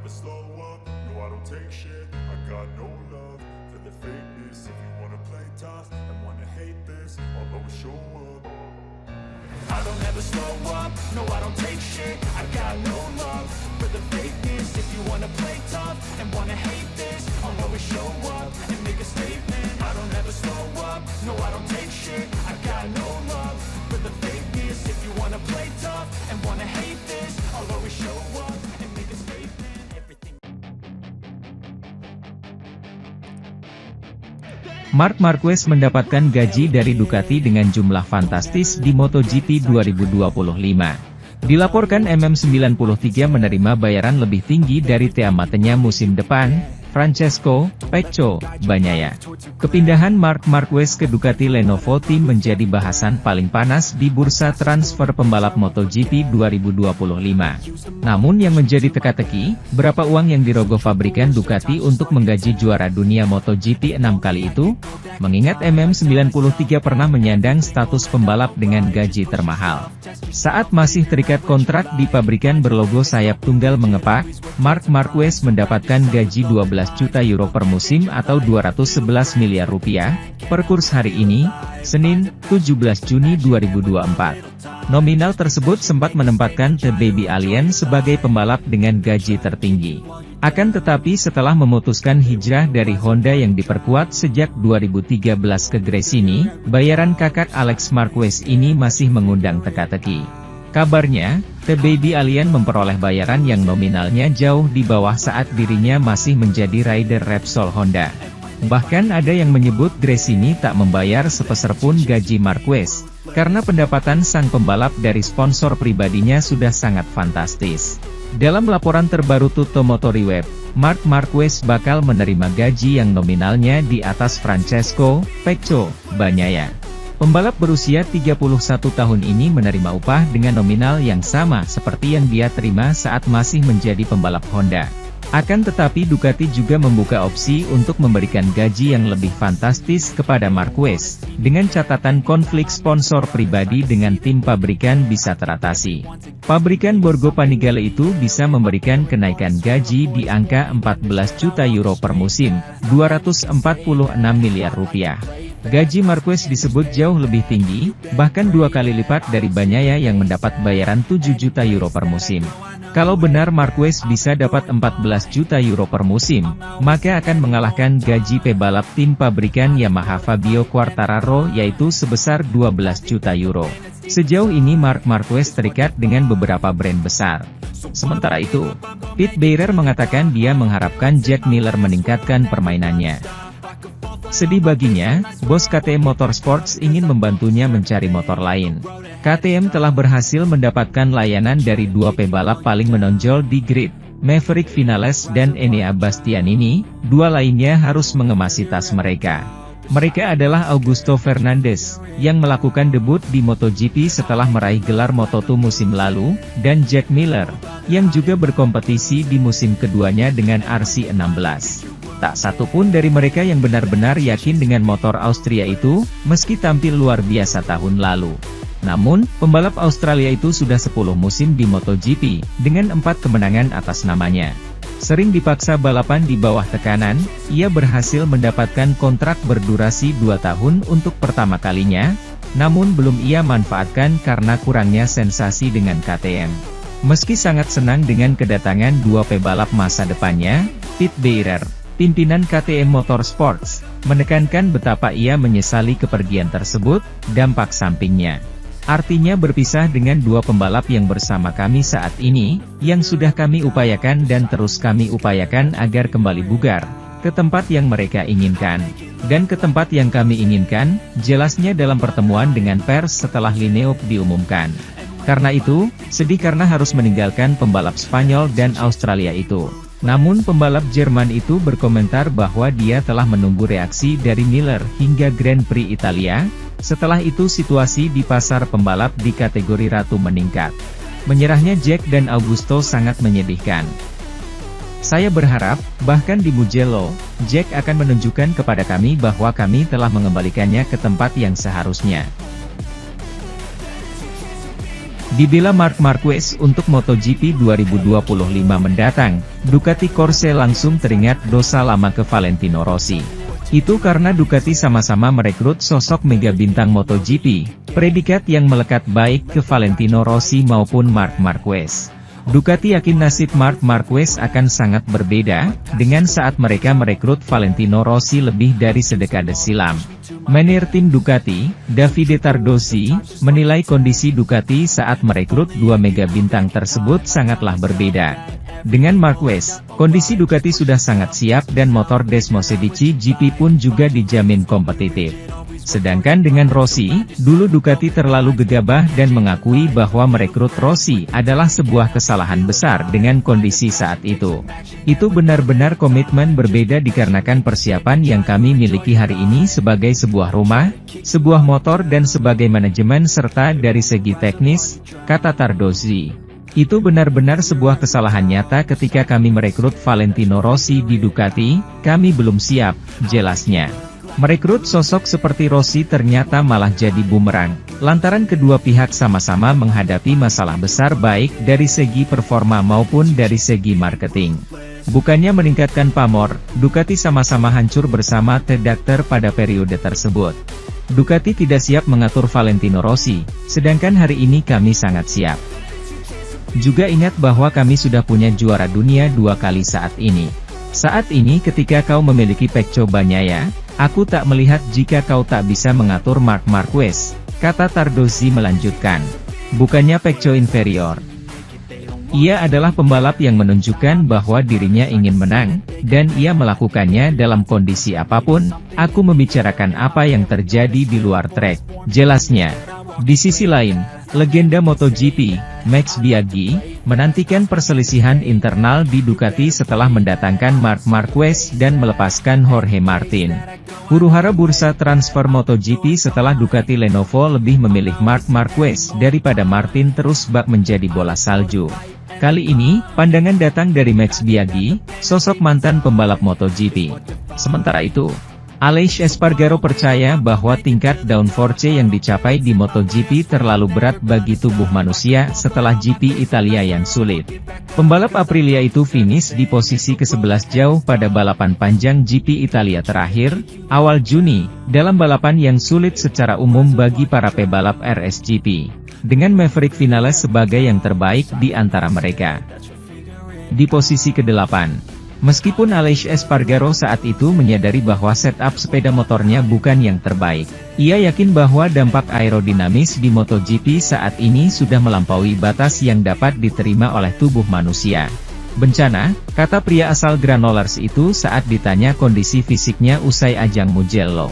never slow up, no I don't take shit. I got no love for the fakeness. If you wanna play tough and wanna hate this, I'll always show up. I don't ever slow up, no I don't take shit. I got no love for the fakeness. If you wanna play tough and wanna hate this, I'll always show up and make a statement. I don't ever slow up, no I don't take shit. I got no love for the fakeness. If you wanna play tough and wanna hate this, I'll always show up and make a statement. Everything. Marc Marquez mendapatkan gaji dari Ducati dengan jumlah fantastis di MotoGP 2025. Dilaporkan MM93 menerima bayaran lebih tinggi dari teamatenya musim depan, Francesco Pecco Bagnaia. Kepindahan Marc Marquez ke Ducati Lenovo Team menjadi bahasan paling panas di bursa transfer pembalap MotoGP 2025. Namun yang menjadi teka-teki, berapa uang yang dirogoh pabrikan Ducati untuk menggaji juara dunia MotoGP 6 kali itu? Mengingat MM93 pernah menyandang status pembalap dengan gaji termahal. Saat masih terikat kontrak di pabrikan berlogo sayap tunggal mengepak, Marc Marquez mendapatkan gaji 12 juta euro per musim atau 211 miliar rupiah, per kurs hari ini, Senin, 17 Juni 2024. Nominal tersebut sempat menempatkan The Baby Alien sebagai pembalap dengan gaji tertinggi. Akan tetapi setelah memutuskan hijrah dari Honda yang diperkuat sejak 2013 ke Gresini, bayaran kakak Alex Marquez ini masih mengundang teka-teki. Kabarnya, The Baby Alien memperoleh bayaran yang nominalnya jauh di bawah saat dirinya masih menjadi rider Repsol Honda. Bahkan ada yang menyebut Gresini tak membayar sepeser pun gaji Marquez, karena pendapatan sang pembalap dari sponsor pribadinya sudah sangat fantastis. Dalam laporan terbaru Tutto Motori Web, Marc Marquez bakal menerima gaji yang nominalnya di atas Francesco Pecco Bagnaia. Pembalap berusia 31 tahun ini menerima upah dengan nominal yang sama seperti yang dia terima saat masih menjadi pembalap Honda. Akan tetapi Ducati juga membuka opsi untuk memberikan gaji yang lebih fantastis kepada Marquez, dengan catatan konflik sponsor pribadi dengan tim pabrikan bisa teratasi. Pabrikan Borgo Panigale itu bisa memberikan kenaikan gaji di angka 14 juta euro per musim, 246 miliar rupiah. Gaji Marquez disebut jauh lebih tinggi, bahkan 2 kali lipat dari Bagnaia yang mendapat bayaran 7 juta euro per musim. Kalau benar Marquez bisa dapat 14 juta euro per musim, maka akan mengalahkan gaji pebalap tim pabrikan Yamaha Fabio Quartararo yaitu sebesar 12 juta euro. Sejauh ini Marc Marquez terikat dengan beberapa brand besar. Sementara itu, Pete Beirer mengatakan dia mengharapkan Jack Miller meningkatkan permainannya. Sedih baginya, bos KTM Motorsports ingin membantunya mencari motor lain. KTM telah berhasil mendapatkan layanan dari 2 pebalap paling menonjol di grid, Maverick Vinales dan Enea Bastianini, 2 lainnya harus mengemasi tas mereka. Mereka adalah Augusto Fernandez, yang melakukan debut di MotoGP setelah meraih gelar Moto2 musim lalu, dan Jack Miller, yang juga berkompetisi di musim keduanya dengan RC16. Tak satu pun dari mereka yang benar-benar yakin dengan motor Austria itu, meski tampil luar biasa tahun lalu. Namun, pembalap Australia itu sudah 10 musim di MotoGP, dengan 4 kemenangan atas namanya. Sering dipaksa balapan di bawah tekanan, ia berhasil mendapatkan kontrak berdurasi 2 tahun untuk pertama kalinya, namun belum ia manfaatkan karena kurangnya sensasi dengan KTM. Meski sangat senang dengan kedatangan 2 pebalap masa depannya, Pete Beirer, pimpinan KTM Motorsports, menekankan betapa ia menyesali kepergian tersebut, dampak sampingnya. Artinya berpisah dengan 2 pembalap yang bersama kami saat ini, yang sudah kami upayakan dan terus kami upayakan agar kembali bugar, ke tempat yang mereka inginkan. Dan ke tempat yang kami inginkan, jelasnya dalam pertemuan dengan pers setelah Lineup diumumkan. Karena itu, sedih karena harus meninggalkan pembalap Spanyol dan Australia itu. Namun pembalap Jerman itu berkomentar bahwa dia telah menunggu reaksi dari Miller hingga Grand Prix Italia. Setelah itu situasi di pasar pembalap di kategori ratu meningkat. Menyerahnya Jack dan Augusto sangat menyedihkan. Saya berharap, bahkan di Mugello, Jack akan menunjukkan kepada kami bahwa kami telah mengembalikannya ke tempat yang seharusnya. Dibela Marc Marquez untuk MotoGP 2025 mendatang, Ducati Corse langsung teringat dosa lama ke Valentino Rossi. Itu karena Ducati sama-sama merekrut sosok mega bintang MotoGP, predikat yang melekat baik ke Valentino Rossi maupun Marc Marquez. Ducati yakin nasib Marc Marquez akan sangat berbeda, dengan saat mereka merekrut Valentino Rossi lebih dari sedekade silam. Manajer tim Ducati, Davide Tardozzi, menilai kondisi Ducati saat merekrut dua mega bintang tersebut sangatlah berbeda. Dengan Marquez, kondisi Ducati sudah sangat siap dan motor Desmosedici GP pun juga dijamin kompetitif. Sedangkan dengan Rossi, dulu Ducati terlalu gegabah dan mengakui bahwa merekrut Rossi adalah sebuah kesalahan besar dengan kondisi saat itu. Itu benar-benar komitmen berbeda dikarenakan persiapan yang kami miliki hari ini sebagai sebuah rumah, sebuah motor dan sebagai manajemen serta dari segi teknis, kata Tardozzi. Itu benar-benar sebuah kesalahan nyata ketika kami merekrut Valentino Rossi di Ducati, kami belum siap, jelasnya. Merekrut sosok seperti Rossi ternyata malah jadi bumerang, lantaran kedua pihak sama-sama menghadapi masalah besar baik dari segi performa maupun dari segi marketing. Bukannya meningkatkan pamor, Ducati sama-sama hancur bersama Tedakter pada periode tersebut. Ducati tidak siap mengatur Valentino Rossi, sedangkan hari ini kami sangat siap. Juga ingat bahwa kami sudah punya juara dunia 2 kali saat ini. Saat ini ketika kau memiliki Pecco Bagnaia, aku tak melihat jika kau tak bisa mengatur Marc Marquez, kata Tardozzi melanjutkan. Bukannya Pecco inferior. Ia adalah pembalap yang menunjukkan bahwa dirinya ingin menang, dan ia melakukannya dalam kondisi apapun. Aku membicarakan apa yang terjadi di luar trek, jelasnya. Di sisi lain, legenda MotoGP, Max Biaggi, menantikan perselisihan internal di Ducati setelah mendatangkan Marc Marquez dan melepaskan Jorge Martin. Huru-hara bursa transfer MotoGP setelah Ducati Lenovo lebih memilih Marc Marquez daripada Martin terus bak menjadi bola salju. Kali ini, pandangan datang dari Max Biaggi, sosok mantan pembalap MotoGP. Sementara itu, Aleix Espargaro percaya bahwa tingkat downforce yang dicapai di MotoGP terlalu berat bagi tubuh manusia setelah GP Italia yang sulit. Pembalap Aprilia itu finish di posisi ke-11 jauh pada balapan panjang GP Italia terakhir, awal Juni, dalam balapan yang sulit secara umum bagi para pebalap RSGP, dengan Maverick Vinales sebagai yang terbaik di antara mereka. Di posisi ke-8. Meskipun Aleix Espargaro saat itu menyadari bahwa setup sepeda motornya bukan yang terbaik, ia yakin bahwa dampak aerodinamis di MotoGP saat ini sudah melampaui batas yang dapat diterima oleh tubuh manusia. Bencana, kata pria asal Granollers itu saat ditanya kondisi fisiknya usai ajang Mugello.